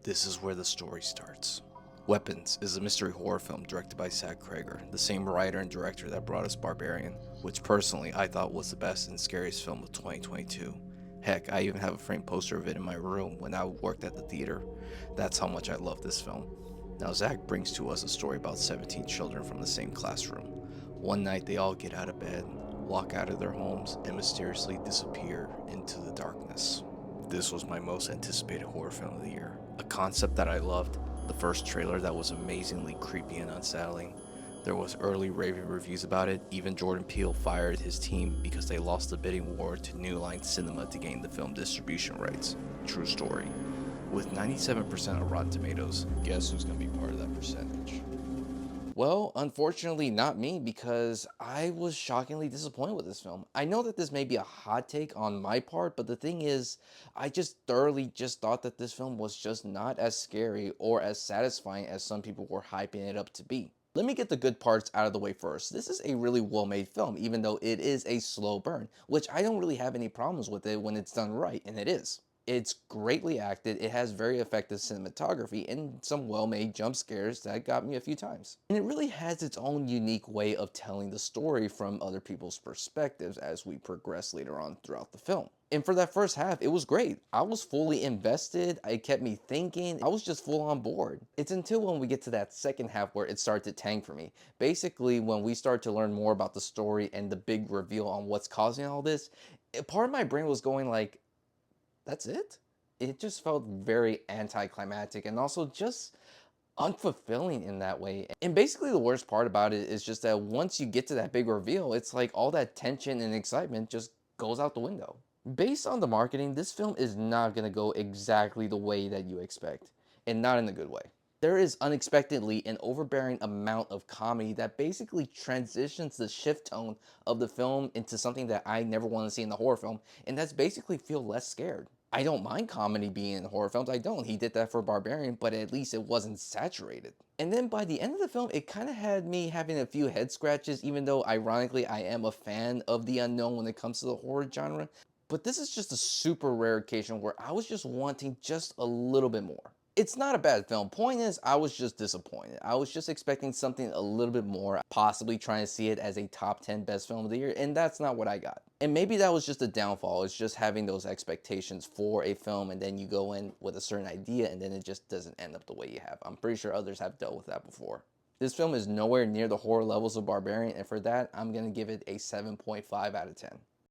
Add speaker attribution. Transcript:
Speaker 1: This is where the story starts. Weapons is a mystery horror film directed by Zach Cregger, the same writer and director that brought us Barbarian, which personally I thought was the best and scariest film of 2022. Heck, I even have a framed poster of it in my room when I worked at the theater. That's how much I love this film. Now, Zach brings to us a story about 17 children from the same classroom. One night, they all get out of bed, walk out of their homes, and mysteriously disappear into the darkness. This was my most anticipated horror film of the year. A concept that I loved, the first trailer that was amazingly creepy and unsettling. There was early raving reviews about it. Even Jordan Peele fired his team because they lost the bidding war to New Line Cinema to gain the film distribution rights. True story. With 97% of Rotten Tomatoes, guess who's going to be part of that percentage? Well, unfortunately, not me, because I was shockingly disappointed with this film. I know that this may be a hot take on my part, but the thing is, I just thoroughly just thought that this film was just not as scary or as satisfying as some people were hyping it up to be. Let me get the good parts out of the way first. This is a really well-made film, even though it is a slow burn, which I don't really have any problems with it when it's done right, and it is. It's greatly acted, it has very effective cinematography, and some well-made jump scares that got me a few times. And it really has its own unique way of telling the story from other people's perspectives as we progress later on throughout the film. And for that first half, it was great. I was fully invested, it kept me thinking, I was just full on board. It's until when we get to that second half where it started to tank for me. Basically, when we start to learn more about the story and the big reveal on what's causing all this, part of my brain was going like, that's it? It just felt very anticlimactic and also just unfulfilling in that way. And basically the worst part about it is just that once you get to that big reveal, it's like all that tension and excitement just goes out the window. Based on the marketing, this film is not going to go exactly the way that you expect, and not in a good way. There is unexpectedly an overbearing amount of comedy that basically transitions the shift tone of the film into something that I never want to see in the horror film, and that's basically feel less scared. I don't mind comedy being in horror films, I don't. He did that for Barbarian, but at least it wasn't saturated. And then by the end of the film, it kind of had me having a few head scratches, even though ironically I am a fan of the unknown when it comes to the horror genre. But this is just a super rare occasion where I was just wanting just a little bit more. It's not a bad film. Point is, I was just disappointed. I was just expecting something a little bit more, possibly trying to see it as a top 10 best film of the year, and that's not what I got. And maybe that was just a downfall. It's just having those expectations for a film, and then you go in with a certain idea, and then it just doesn't end up the way you have. I'm pretty sure others have dealt with that before. This film is nowhere near the horror levels of Barbarian, and for that, I'm going to give it a 7.5 out of 10.